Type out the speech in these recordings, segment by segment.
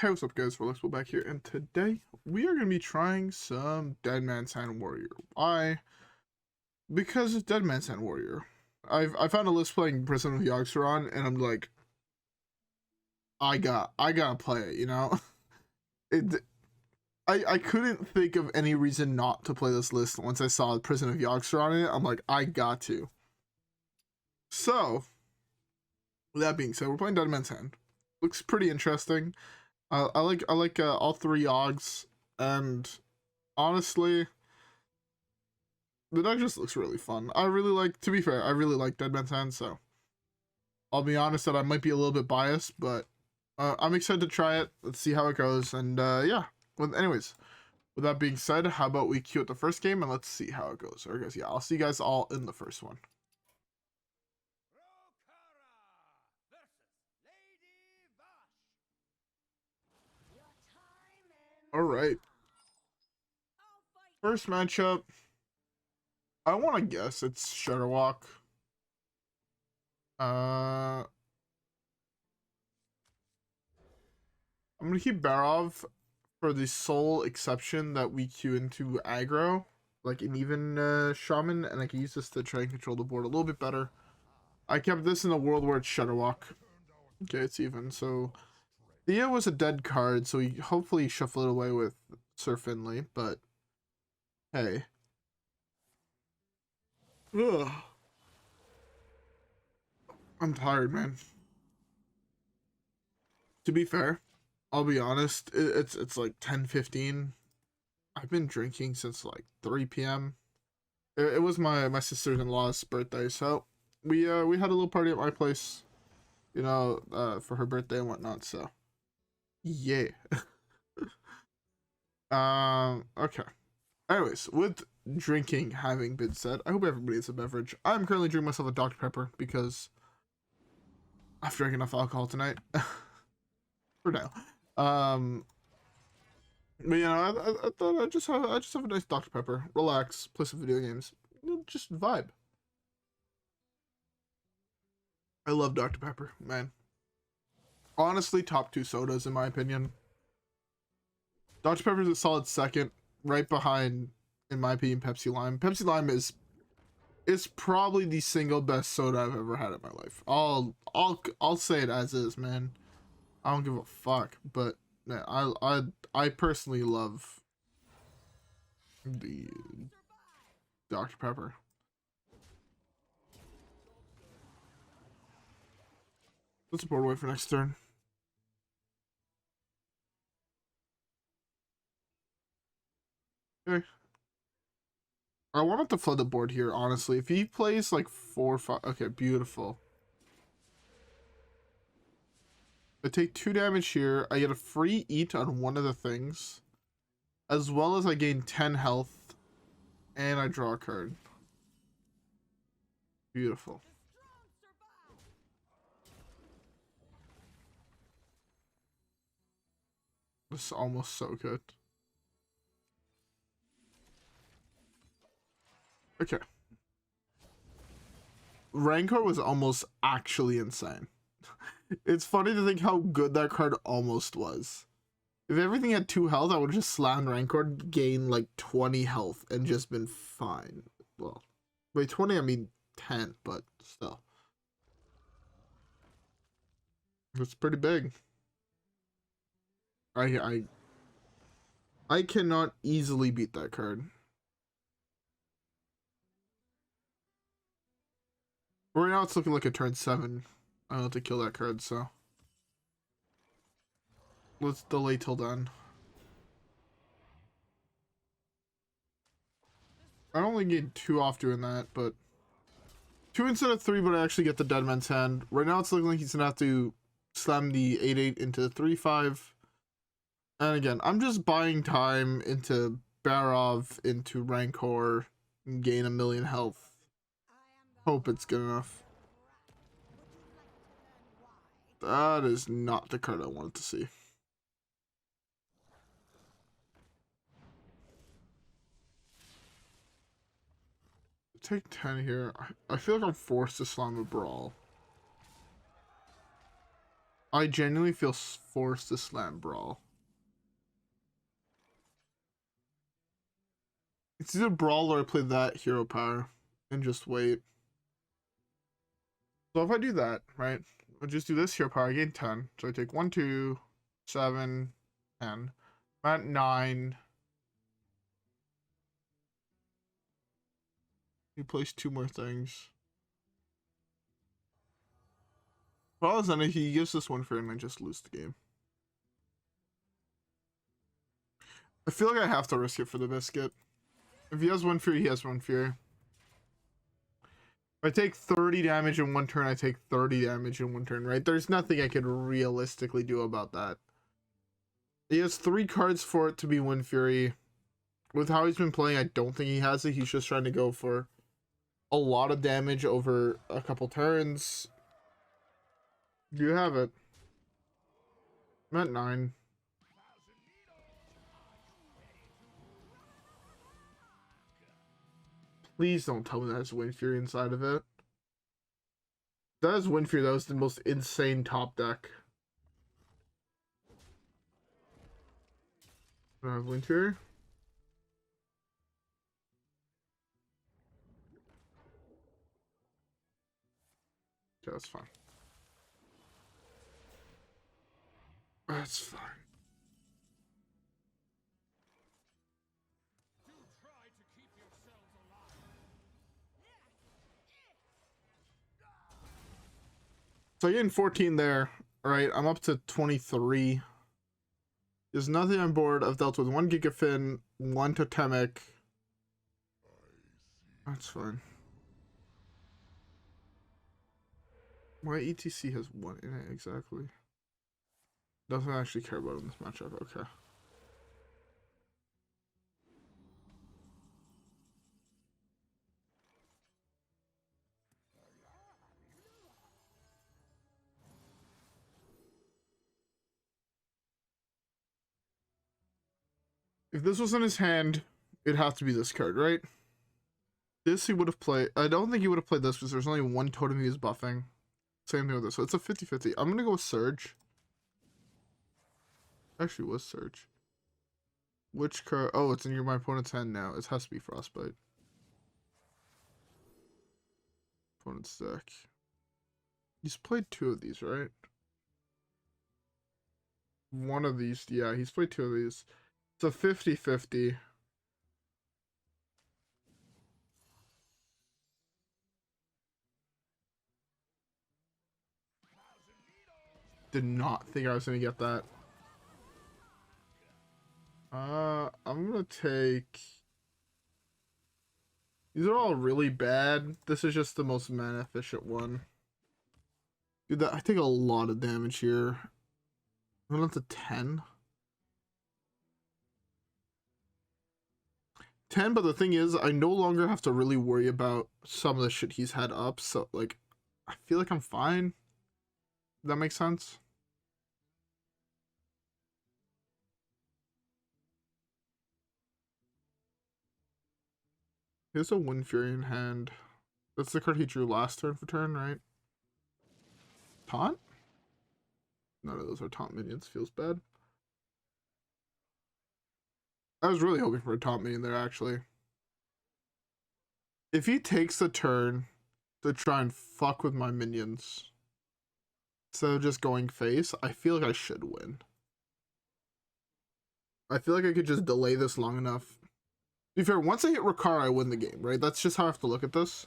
Hey, what's up guys, WhirlXbow back here, and today we are going to be trying some Dead Man's Hand Warrior. Why? Because it's Dead Man's Hand Warrior. I found a list playing Prison of Yogg-Saron, and I'm like, I gotta play it, you know? I couldn't think of any reason not to play this list once I saw Prison of Yogg-Saron in it. I'm like, I got to. So, with that being said, we're playing Dead Man's Hand. Looks pretty interesting. I like all three Yoggs, and honestly, the deck just looks really fun. To be fair, I really like Dead Man's Hand, so I'll be honest that I might be a little bit biased, but I'm excited to try it. Let's see how it goes, and yeah. Well, anyways, with that being said, how about we queue at the first game and let's see how it goes. Or guys, yeah, I'll see you guys all in the first one. All right. First matchup. I want to guess it's Shutterwalk. I'm gonna keep Barov for the sole exception that we queue into aggro, like an even shaman, and I can use this to try and control the board a little bit better. I kept this in a world where it's Shutterwalk. Okay, it's even. So Theo was a dead card, so he hopefully shuffled it away with Sir Finley, but hey. Ugh. I'm tired, man. To be fair, I'll be honest, it's like 10:15. I've been drinking since like 3 p.m. It was my sister-in-law's birthday, so we had a little party at my place, you know, for her birthday and whatnot, so yeah. Okay. Anyways, with drinking having been said, I hope everybody has a beverage. I'm currently drinking myself a Dr. Pepper because I've drank enough alcohol tonight. For now. But you know, I thought I just have a nice Dr. Pepper, relax, play some video games, just vibe. I love Dr. Pepper, man. Honestly, top 2 sodas in my opinion. Dr. Pepper is a solid second, right behind, in my opinion, Pepsi Lime. Pepsi Lime is probably the single best soda I've ever had in my life. I'll say it as is, man. I don't give a fuck, but yeah, I personally love the Dr. Pepper. Let's board away for next turn. Okay. I wanted to flood the board here, honestly. If he plays like 4 or 5, okay, beautiful. I take 2 damage here. I get a free eat on one of the things, as well as I gain 10 health, and I draw a card. Beautiful. This is almost so good. Okay. Rancor was almost actually insane. It's funny to think how good that card almost was. If everything had 2 health, I would have just slammed Rancor, gained like 20 health, and just been fine. Well, wait, 20, I mean 10, but still. It's pretty big. I cannot easily beat that card. Right now it's looking like a turn 7. I don't have to kill that card, so let's delay till then. I only get 2 off doing that, but 2 instead of 3, but I actually get the Dead Man's Hand. Right now it's looking like he's gonna have to slam the 8/8 into 3/5. And again, I'm just buying time into Barov, into Rancor, and gain 1,000,000 health. Hope it's good enough. That is not the card I wanted to see. Take 10 here. I feel like I'm forced to slam a Brawl. I genuinely feel forced to slam Brawl. It's either Brawl or I play that hero power and just wait. So if I do that, right, I'll just do this hero power, I gain 10. So I take 1, 2, 7, 10. I'm at 9. He plays 2 more things. Well, then he gives this one for him and I just lose the game. I feel like I have to risk it for the biscuit. If he has 1 Fury, he has 1 Fury. If I take 30 damage in 1 turn, I take 30 damage in 1 turn, right? There's nothing I could realistically do about that. He has 3 cards for it to be 1 Fury. With how he's been playing, I don't think he has it. He's just trying to go for a lot of damage over a couple turns. You have it. I'm at 9. Please don't tell me that has Wind Fury inside of it. That is Wind Fury. That was the most insane top deck. Wind Fury. Okay, that's fine. That's fine. So I gained 14 there. Alright, I'm up to 23. There's nothing on board. I've dealt with 1 Gigafin, 1 Totemic. That's fine. My E.T.C has 1 in it, exactly. Doesn't actually care about in this matchup, okay. If this was in his hand, it'd have to be this card, right? This he would have played. I don't think he would have played this because there's only 1 totem he is buffing. Same thing with this. So it's a 50-50. I'm going to go with Surge. Actually, was Surge. Which card? Oh, it's in my opponent's hand now. It has to be Frostbite. Opponent's deck. He's played 2 of these, right? 1 of these. Yeah, he's played 2 of these. It's a 50-50. Did not think I was going to get that. I'm going to take... These are all really bad. This is just the most mana efficient one. Dude, I take a lot of damage here. I'm going to 10. 10, but the thing is, I no longer have to really worry about some of the shit he's had up, so, like, I feel like I'm fine. Does that make sense? He has a Wind Fury in hand. That's the card he drew last turn for turn, right? Taunt? None of those are taunt minions. Feels bad. I was really hoping for a taunt minion there, actually. If he takes the turn to try and fuck with my minions, instead of just going face, I feel like I should win. I feel like I could just delay this long enough. To be fair, once I hit Rokara, I win the game, right? That's just how I have to look at this.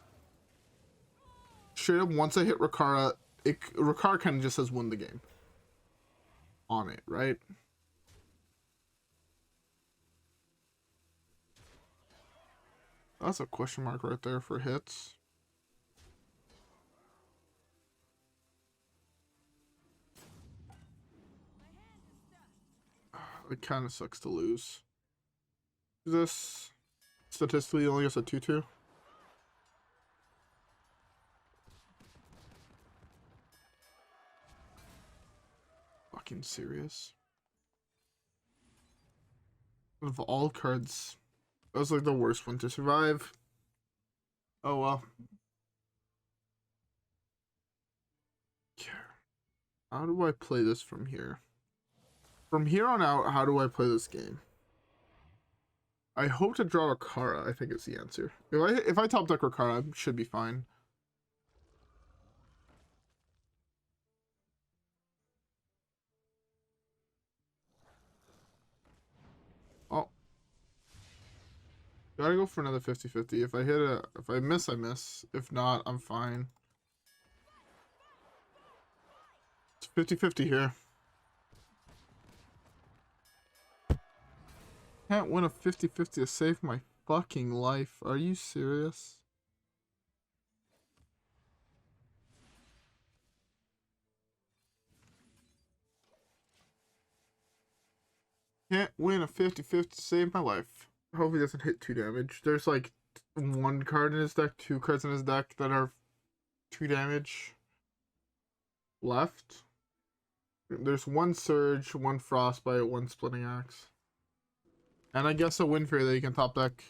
Straight up, once I hit Rokara, Rokara kind of just says win the game. On it, right? That's a question mark right there for hits. It kind of sucks to lose. This statistically only gets a 2-2. Fucking serious. Of all cards, that was like the worst one to survive. Oh well. How do I play this from here? From here on out, how do I play this game? I hope to draw Rokara, I think is the answer. If I top deck Rokara, I should be fine. Oh. Gotta go for another 50-50. If I miss, I miss. If not, I'm fine. It's 50-50 here. Can't win a 50-50 to save my fucking life. Are you serious? Can't win a 50-50 to save my life. Hopefully he doesn't hit 2 damage. There's like 1 card in his deck, 2 cards in his deck that are 2 damage left. There's 1 Surge, 1 Frostbite, 1 Splitting Axe. And I guess a Windfury that you can top deck.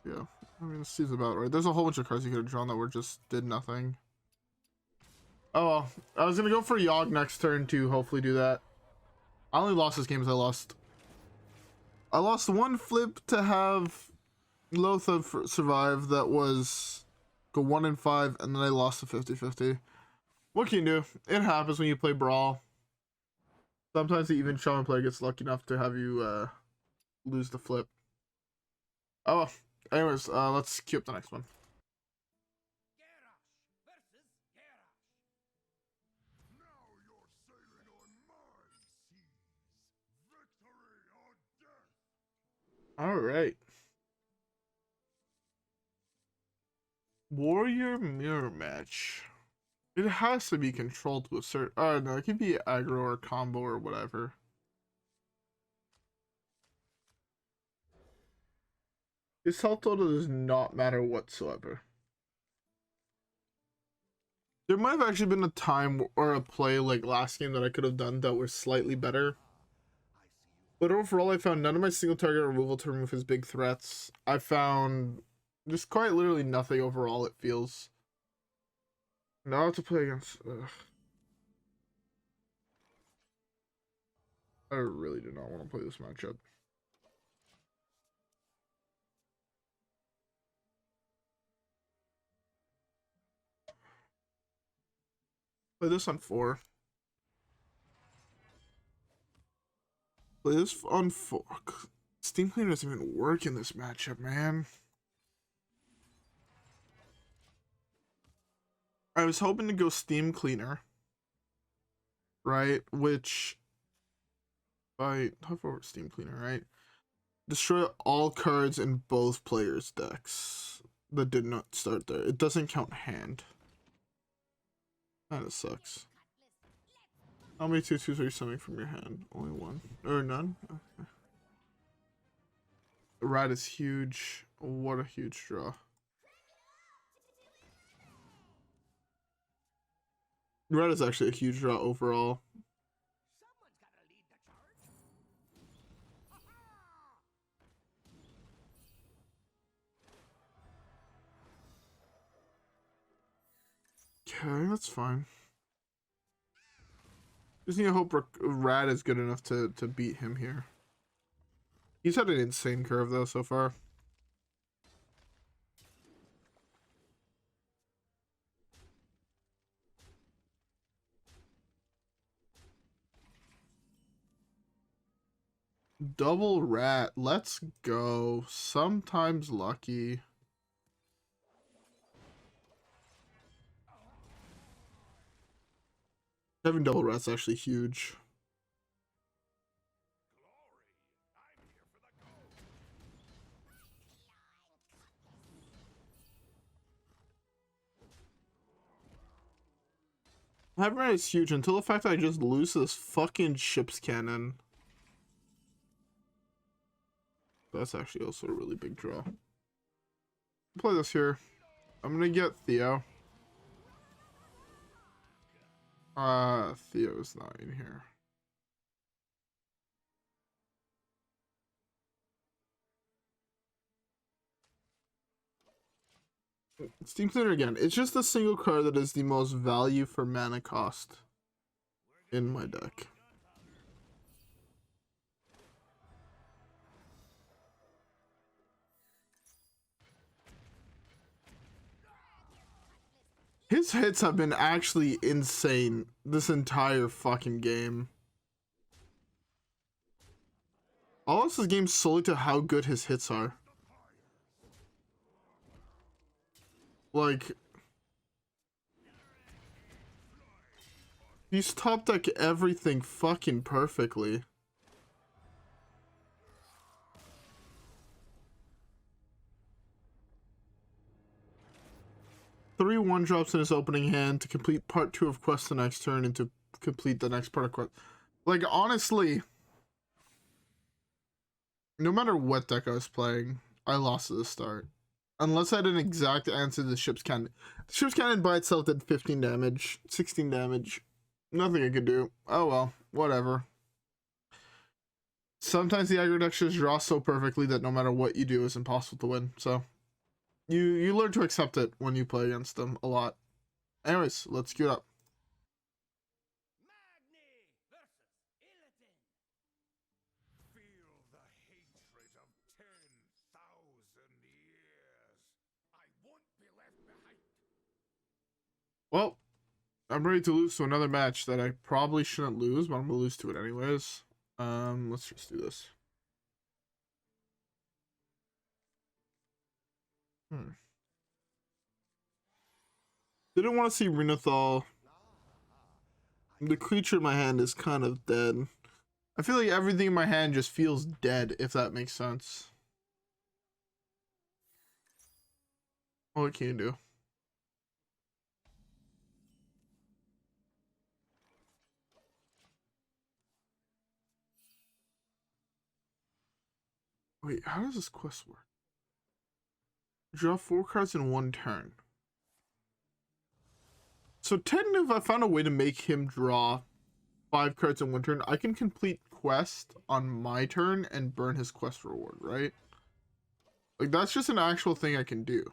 Yeah, I mean, this seems about right. There's a whole bunch of cards you could have drawn that were just did nothing. Oh well, I was gonna go for Yogg next turn to hopefully do that. I only lost this game as I lost 1 flip to have Lotha survive that was go 1 in 5, and then I lost the 50-50. What can you do? It happens when you play Brawl. Sometimes the even shaman player gets lucky enough to have you lose the flip. Oh well. Anyways, let's queue up the next one. All right. Warrior mirror match. It has to be controlled to a certain. Oh no, it can be aggro or combo or whatever. His health total does not matter whatsoever. There might have actually been a time or a play like last game that I could have done that was slightly better. But overall, I found none of my single target removal to remove his big threats. I found just quite literally nothing overall, it feels. Now to play against... Ugh. I really do not want to play this matchup. Play this on 4. Play this on 4. Steamcleaner doesn't even work in this matchup, man. I was hoping to go Steamcleaner, right? Which, if I hover over Steamcleaner, right? Destroy all cards in both players' decks that did not start there. It doesn't count hand. Kinda sucks. How many 2/2s are you summoning from your hand? Only 1. Or none? Okay. The rat is huge. What a huge draw. Red is actually a huge draw overall. Okay, that's fine. Just need to hope Rad is good enough to beat him here. He's had an insane curve though so far. Double rat. Let's go. Sometimes lucky. Having double rat's actually huge. Having rat is huge until the fact that I just lose this fucking ship's cannon. That's actually also a really big draw. Play this here. I'm gonna get Theo. Theo's not in here. Steamcleaner again. It's just the single card that is the most value for mana cost in my deck. His hits have been actually insane this entire fucking game. I lost this game solely to how good his hits are. Like, he's top deck everything fucking perfectly. Three 1-drops in his opening hand to complete part 2 of quest the next turn and to complete the next part of quest. Like, honestly, no matter what deck I was playing, I lost at the start. Unless I had an exact answer to the ship's cannon. The ship's cannon by itself did 15 damage, 16 damage. Nothing I could do. Oh well, whatever. Sometimes the aggro deck just draws so perfectly that no matter what you do, it's impossible to win. So, you learn to accept it when you play against them a lot. Anyways, let's queue it up. Well, I'm ready to lose to another match that I probably shouldn't lose, but I'm gonna lose to it anyways. Let's just do this. Didn't want to see Renathal. The creature in my hand is kind of dead. I feel like everything in my hand just feels dead, if that makes sense. What can you do? Wait, how does this quest work? Draw 4 cards in 1 turn. So technically, if I found a way to make him draw 5 cards in 1 turn, I can complete quest on my turn and burn his quest reward, right? Like, that's just an actual thing I can do.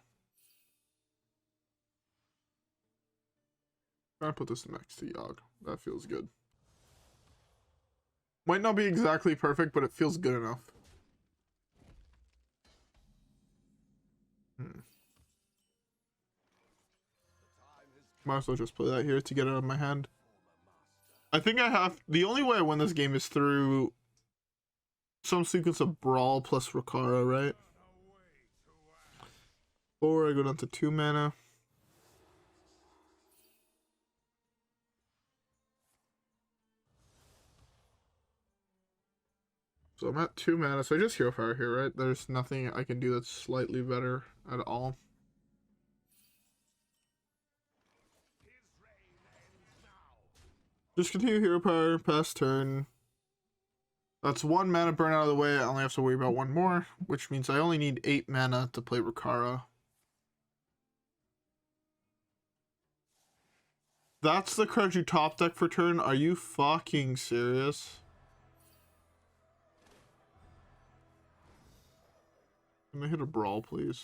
I'm gonna put this next to Yogg. That feels good. Might not be exactly perfect, but it feels good enough. Might as well just play that here to get it out of my hand. I think I have... The only way I win this game is through some sequence of Brawl plus Rokara, right? Or I go down to 2 mana. So I'm at 2 mana, so I just Hero Fire here, right? There's nothing I can do that's slightly better at all. Just continue Hero Power, pass turn. That's 1 mana burn out of the way. I only have to worry about 1 more, which means I only need 8 mana to play Rokara. That's the card you top deck for turn? Are you fucking serious? Can I hit a Brawl, please?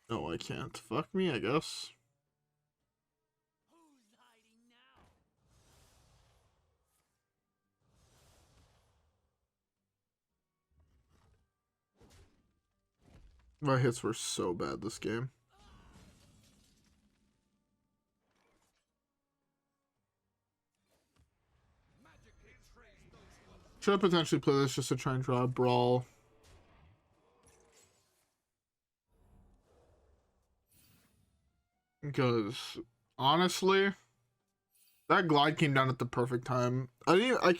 No, I can't. Fuck me, I guess. My hits were so bad this game. Should I potentially play this just to try and draw a Brawl? Because, honestly, that glide came down at the perfect time. I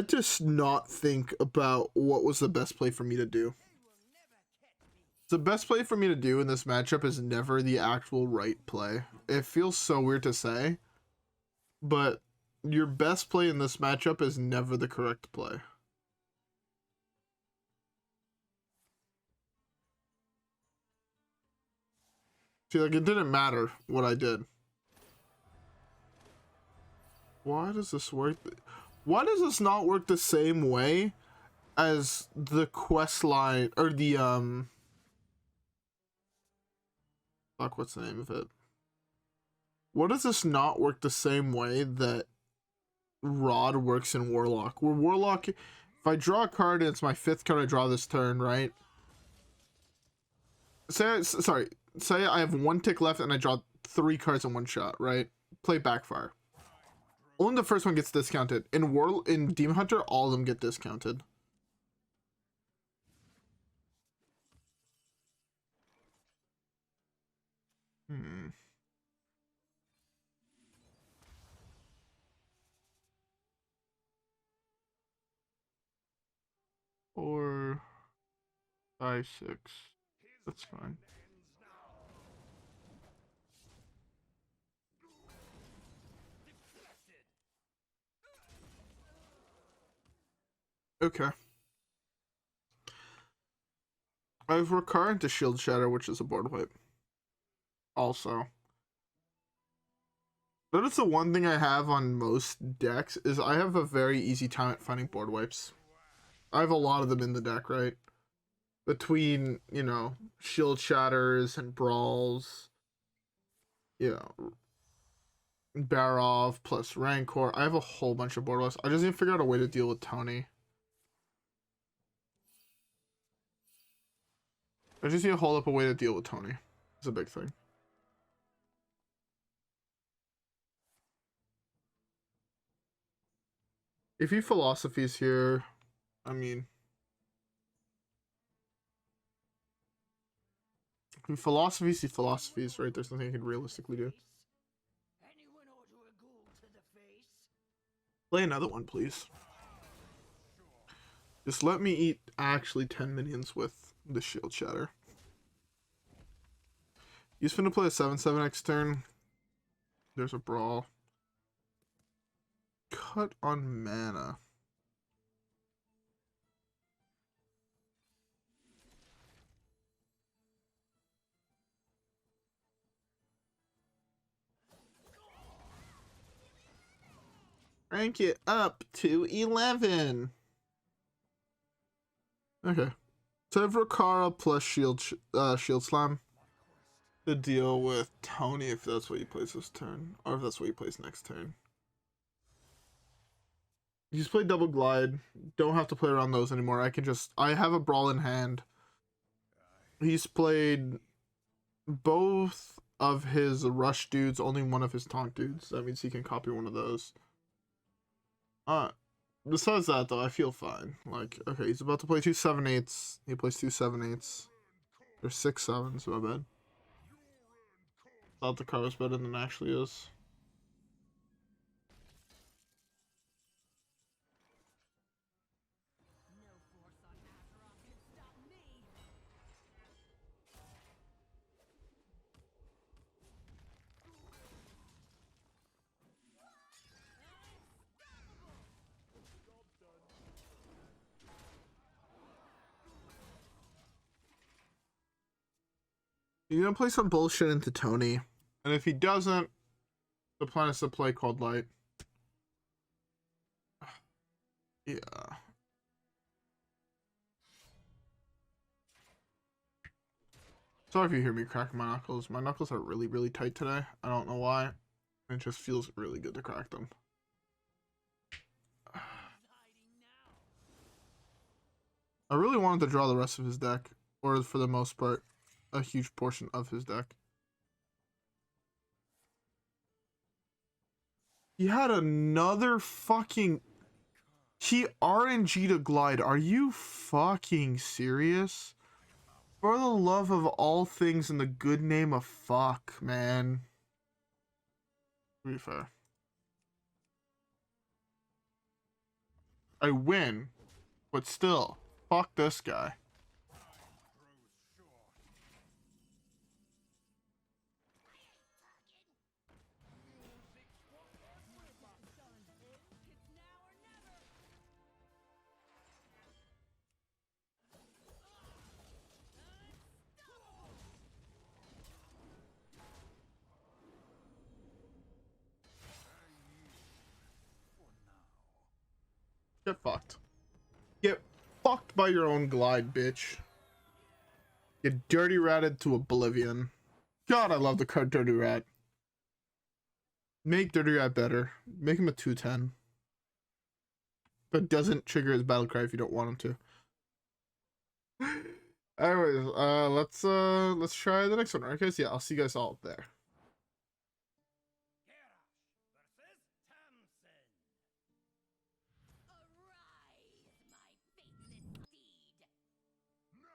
just not think about what was the best play for me to do. The best play for me to do in this matchup is never the actual right play. It feels so weird to say, but your best play in this matchup is never the correct play. See, like, it didn't matter what I did. Why does this work? Why does this not work the same way as the quest line, or the, Fuck, what's the name of it? What does this not work the same way that Rod works in Warlock? Where Warlock, if I draw a card and it's my 5th card I draw this turn, right? Say I have 1 tick left and I draw 3 cards in 1 shot, right? Play Backfire. Only the first one gets discounted. In Demon Hunter, all of them get discounted. Or 5, 6. That's fine. Okay. I have Rokara into Shield Shatter, which is a board wipe. Also. Notice the one thing I have on most decks is I have a very easy time at finding board wipes. I have a lot of them in the deck, right? Between, you know, Shield Shatters and Brawls. You know, Barov plus Rancor. I have a whole bunch of board wipes. I just need to figure out a way to deal with Tony. I just need to hold up a way to deal with Tony. It's a big thing. If he philosophies here, I mean, if he philosophies, right? There's nothing I can realistically do. Play another one, please. Just let me eat actually 10 minions with the Shield Shatter. He's finna play a 7/7 next turn. There's a Brawl. Cut on mana. Rank it up to 11. Okay. So I have Rokara plus Shield Slam to deal with Tony if that's what he plays this turn. Or if that's what he plays next turn. He's played Double Glide. Don't have to play around those anymore. I have a Brawl in hand. He's played both of his Rush dudes, only one of his Taunt dudes. That means he can copy one of those. Besides that, though, I feel fine. Like, okay, he's about to play 2 7/8s. He plays 2 7/8s. There's 6 7s, my bad. Thought the card was better than it actually is. He's gonna play some bullshit into Tony. And if he doesn't, the plan is to play Coldlight. Yeah. Sorry if you hear me cracking my knuckles. My knuckles are really, really tight today. I don't know why. It just feels really good to crack them. I really wanted to draw the rest of his deck. Or for the most part, a huge portion of his deck. He had another fucking... He RNG'd a Glide. Are you fucking serious? For the love of all things in the good name of fuck, man. To be fair. I win, but still, fuck this guy. Get fucked. Get fucked by your own Glide, bitch. Get dirty ratted to oblivion. God, I love the card Dirty Rat. Make Dirty Rat better. Make him a 2/10. But doesn't trigger his battle cry if you don't want him to. Anyways, let's try the next one, right guys? Yeah, I'll see you guys all up there.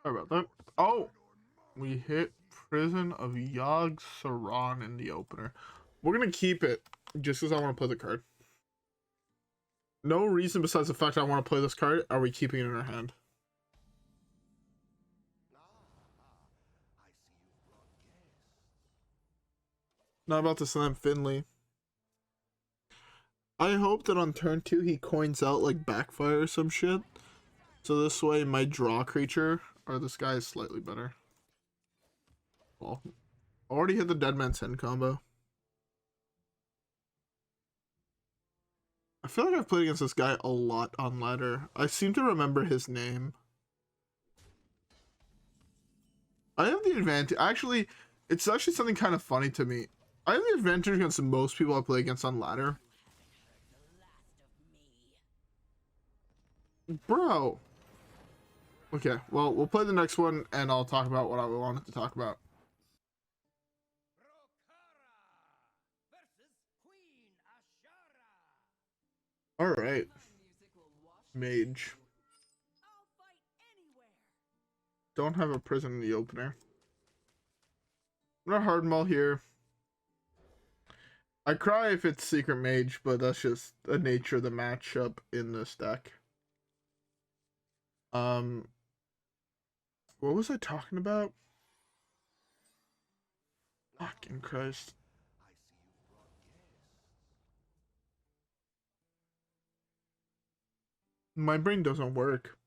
Sorry about that. Oh, we hit Prison of Yogg-Saron in the opener. We're gonna keep it just because I want to play the card. No reason besides the fact I want to play this card are we keeping it in our hand. Not about to slam Finley. I hope that on turn 2 he coins out like Backfire or some shit. So this way my draw creature, or this guy, is slightly better. Well, already hit the Dead Man's Hand combo. I feel like I've played against this guy a lot on ladder. I seem to remember his name. I have the advantage. Actually, it's actually something kind of funny to me. I have the advantage against most people I play against on ladder. Bro. Okay, well, we'll play the next one, and I'll talk about what I wanted to talk about. Alright. Mage. Don't have a prison in the opener. I'm gonna hard maul here. I cry if it's Secret Mage, but that's just the nature of the matchup in this deck. What was I talking about? Fucking Christ. My brain doesn't work.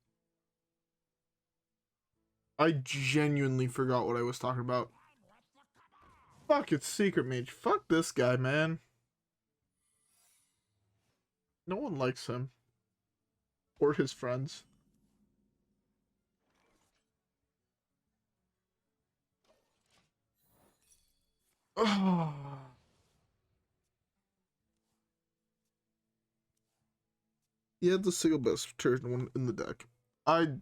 I genuinely forgot what I was talking about. Fuck, it's Secret Mage. Fuck this guy, man. No one likes him. Or his friends. Oh. He had the single best turn one in the deck. I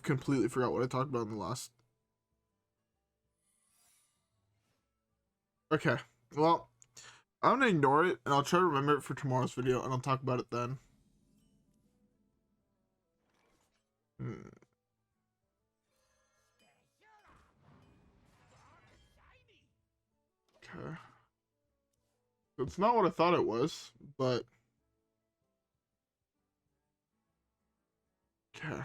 completely forgot what I talked about in the last. Okay, well, I'm gonna ignore it, and I'll try to remember it for tomorrow's video, and I'll talk about it then. Okay. It's not what I thought it was, but... Okay.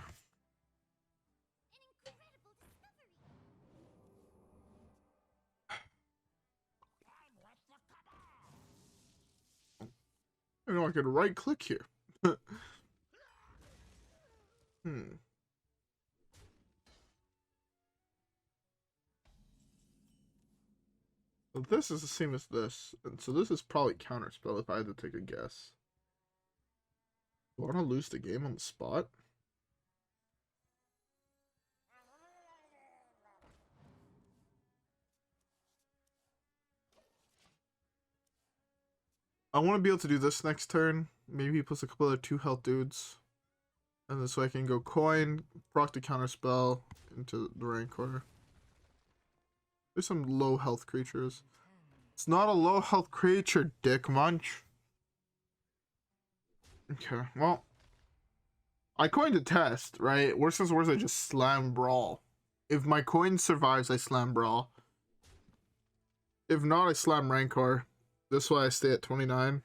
I know I could right click here. So this is the same as this, and so this is probably counterspell if I had to take a guess. Do I want to lose the game on the spot? I want to be able to do this next turn. Maybe he puts a couple other 2 health dudes. And this way I can go coin, proc the counterspell into the Rancor. There's some low health creatures. It's not a low health creature, Dick Munch. Okay, well. I coined a test, right? Worst comes to worst, I just slam Brawl. If my coin survives, I slam Brawl. If not, I slam Rancor. This way I stay at 29.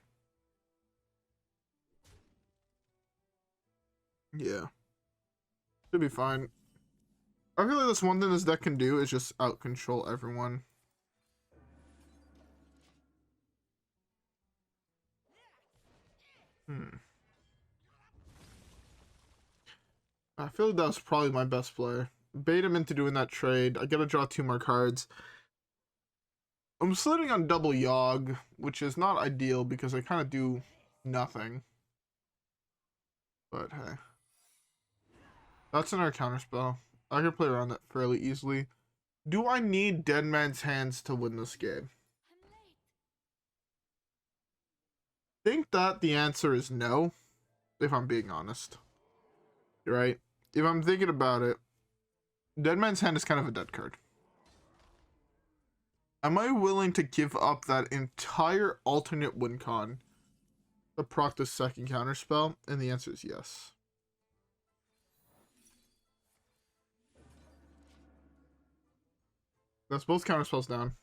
Yeah. Should be fine. I feel like that's one thing this deck can do is just out-control everyone. I feel like that was probably my best play. Bait him into doing that trade. I gotta draw 2 more cards. I'm slitting on double Yogg, which is not ideal because I kind of do nothing. But hey. That's in our counterspell. I can play around that fairly easily. Do I need Dead Man's Hands to win this game? Think that the answer is no, if I'm being honest. Right? If I'm thinking about it, Dead Man's Hand is kind of a dead card. Am I willing to give up that entire alternate win con to proc the second counterspell? And the answer is yes. That's both counterspells down.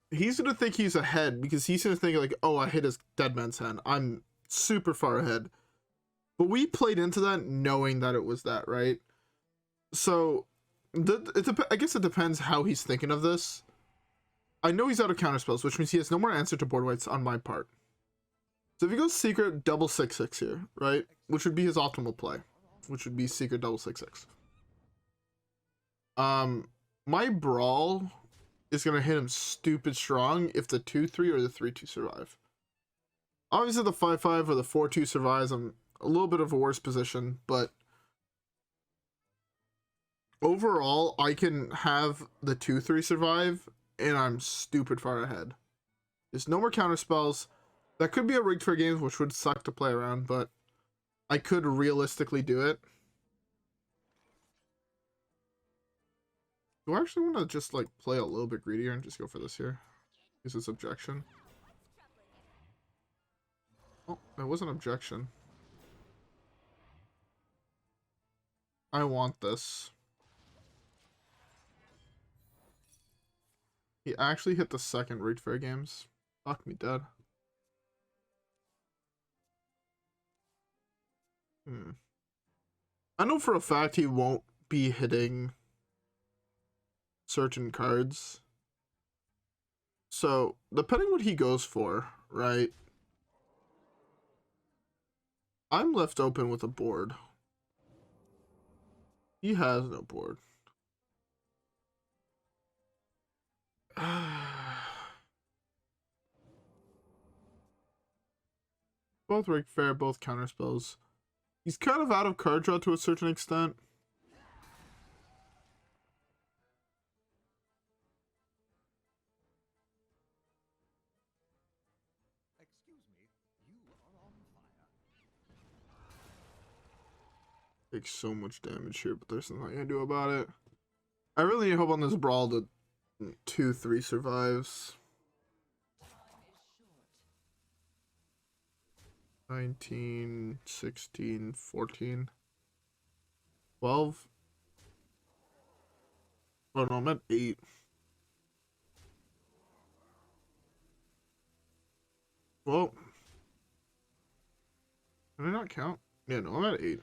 He's gonna think he's ahead because he's gonna think like, oh, I hit his Dead Man's Hand. I'm super far ahead. But we played into that knowing that it was that, right? So, I guess it depends how he's thinking of this. I know he's out of counterspells, which means he has no more answer to board whites on my part. So if he goes secret double 6/6 here, right? Which would be his optimal play. Which would be secret double 6/6. My Brawl is gonna hit him stupid strong if the 2/3 or the 3/2 survive. Obviously the 5/5 or the 4/2 survives. I'm a little bit of a worse position, but overall I can have the 2/3 survive and I'm stupid far ahead. There's no more counter spells. That could be a rigged for games, which would suck to play around, but I could realistically do it. Do I actually want to just like play a little bit greedier and just go for this here? Use this objection. Oh, that was an objection. I want this. He actually hit the second rigged fair games. Fuck me dead. I know for a fact he won't be hitting certain cards. So, depending what he goes for, right? I'm left open with a board. He has no board. Both rig fair, both counter spells. He's kind of out of card draw to a certain extent. Excuse me, you are on fire. Takes so much damage here, but there's nothing I can do about it. I really hope on this Brawl that 2/3 survives. 19, 16, 14, 12. Oh no, I'm at 8. Well, can I not count? Yeah, no, I'm at 8.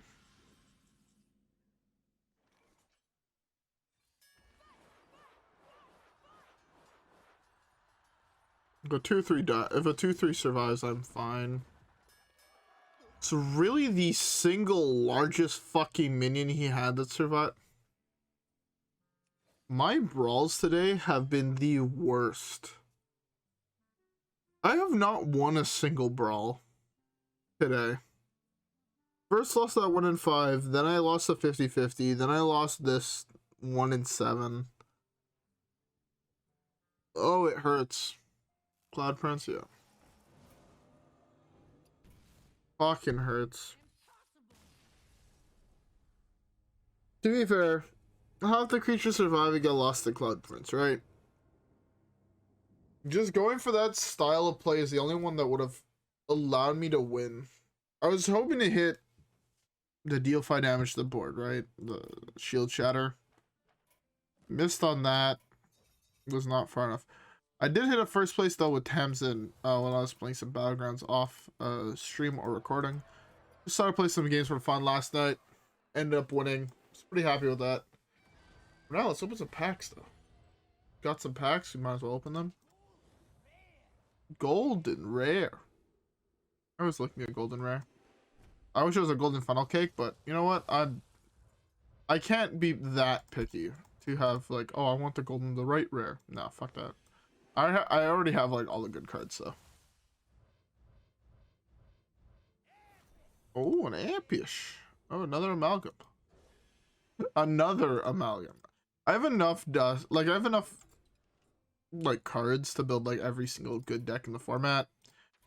If a 2/3 survives, I'm fine. It's really the single largest fucking minion he had that survived. My brawls today have been the worst. I have not won a single brawl today. First lost that 1 in 5, then I lost the 50-50, then I lost this 1 in 7. Oh, it hurts. Cloud Prince, yeah. Fucking hurts. To be fair, half the creatures surviving got lost to Cloud Prince, right? Just going for that style of play is the only one that would have allowed me to win. I was hoping to hit the deal 5 damage to the board, right? The shield shatter. Missed on that. Was not far enough. I did hit a first place though with Tamsin when I was playing some Battlegrounds off stream or recording. Just started playing some games for fun last night. Ended up winning. Was pretty happy with that. Now let's open some packs though. Got some packs, we might as well open them. Golden rare. I was looking at golden rare. I wish it was a golden funnel cake, but you know what? I can't be that picky to have like, oh, I want the right rare. No, fuck that. I already have like all the good cards, so. Oh, an Ampish. Oh, another Amalgam. Another Amalgam. I have enough dust. Like, I have enough, like, cards to build, like, every single good deck in the format.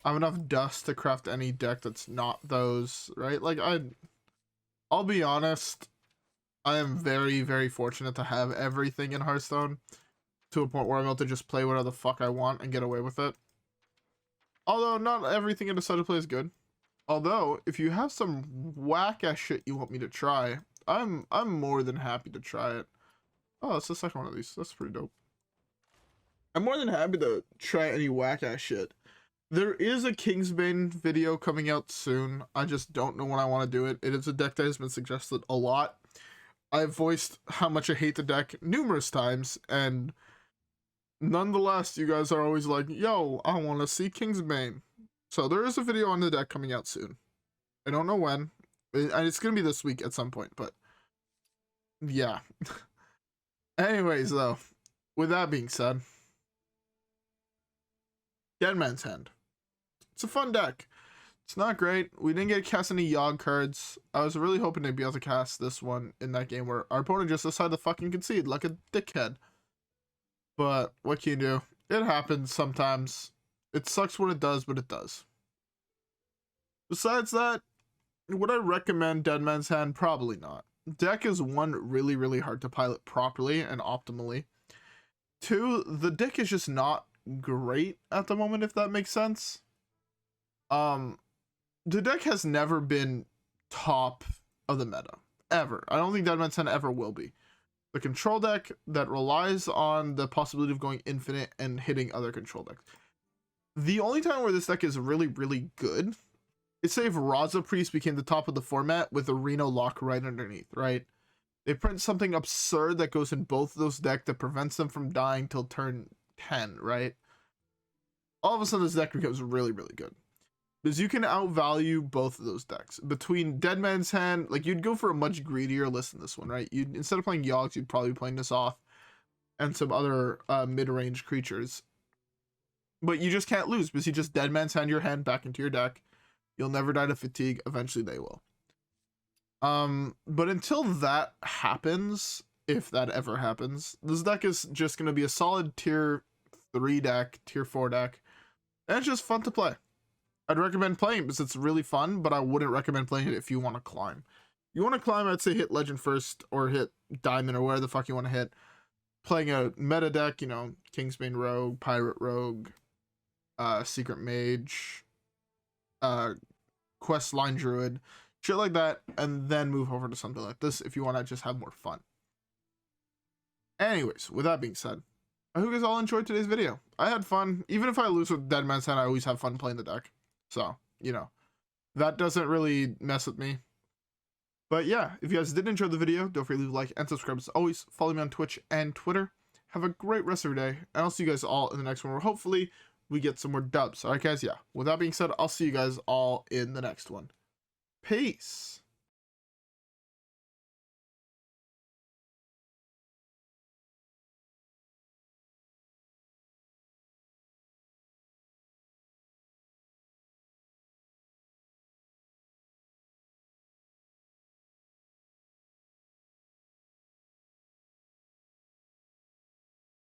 I have enough dust to craft any deck that's not those, right? Like, I'll be honest. I am very, very fortunate to have everything in Hearthstone to a point where I'm able to just play whatever the fuck I want and get away with it. Although, not everything in Decided Play is good. Although, if you have some whack-ass shit you want me to try, I'm more than happy to try it. Oh, it's the second one of these. That's pretty dope. I'm more than happy to try any whack-ass shit. There is a Kingsbane video coming out soon. I just don't know when I want to do it. It is a deck that has been suggested a lot. I've voiced how much I hate the deck numerous times, and nonetheless, you guys are always like, yo, I want to see Kingsbane. So there is a video on the deck coming out soon. I don't know when. It's going to be this week at some point, but yeah. Anyways, though, with that being said, Dead Man's Hand. It's a fun deck. It's not great. We didn't get to cast any Yogg cards. I was really hoping to be able to cast this one in that game where our opponent just decided to fucking concede like a dickhead. But what can you do? It happens sometimes. It sucks when it does, but it does. Besides that, would I recommend Dead Man's Hand? Probably not. Deck is one, really, really hard to pilot properly and optimally. Two, the deck is just not great at the moment, if that makes sense. The deck has never been top of the meta. Ever. I don't think Dead Man's Hand ever will be. The control deck that relies on the possibility of going infinite and hitting other control decks. The only time where this deck is really, really good is say if Raza Priest became the top of the format with a Reno lock right underneath, right? They print something absurd that goes in both of those decks that prevents them from dying till turn 10, right? All of a sudden this deck becomes really, really good. Because you can outvalue both of those decks. Between Dead Man's Hand, like you'd go for a much greedier list in this one, right? You'd, instead of playing Yoggs, you'd probably be playing this off and some other mid-range creatures. But you just can't lose because you just Dead Man's Hand your hand back into your deck. You'll never die to fatigue. Eventually they will. But until that happens, if that ever happens, this deck is just going to be a solid tier 3 deck, tier 4 deck. And it's just fun to play. I'd recommend playing it because it's really fun, but I wouldn't recommend playing it if you want to climb. You want to climb, I'd say hit Legend first or hit Diamond or whatever the fuck you want to hit. Playing a meta deck, you know, Kingsbane Rogue, Pirate Rogue, Secret Mage, Questline Druid, shit like that, and then move over to something like this if you want to just have more fun. Anyways, with that being said, I hope you guys all enjoyed today's video. I had fun. Even if I lose with Dead Man's Hand, I always have fun playing the deck. So, you know, that doesn't really mess with me. But yeah, if you guys did enjoy the video, don't forget to leave a like and subscribe as always. Follow me on Twitch and Twitter. Have a great rest of your day, and I'll see you guys all in the next one where hopefully we get some more dubs. Alright guys, yeah. With that being said, I'll see you guys all in the next one. Peace.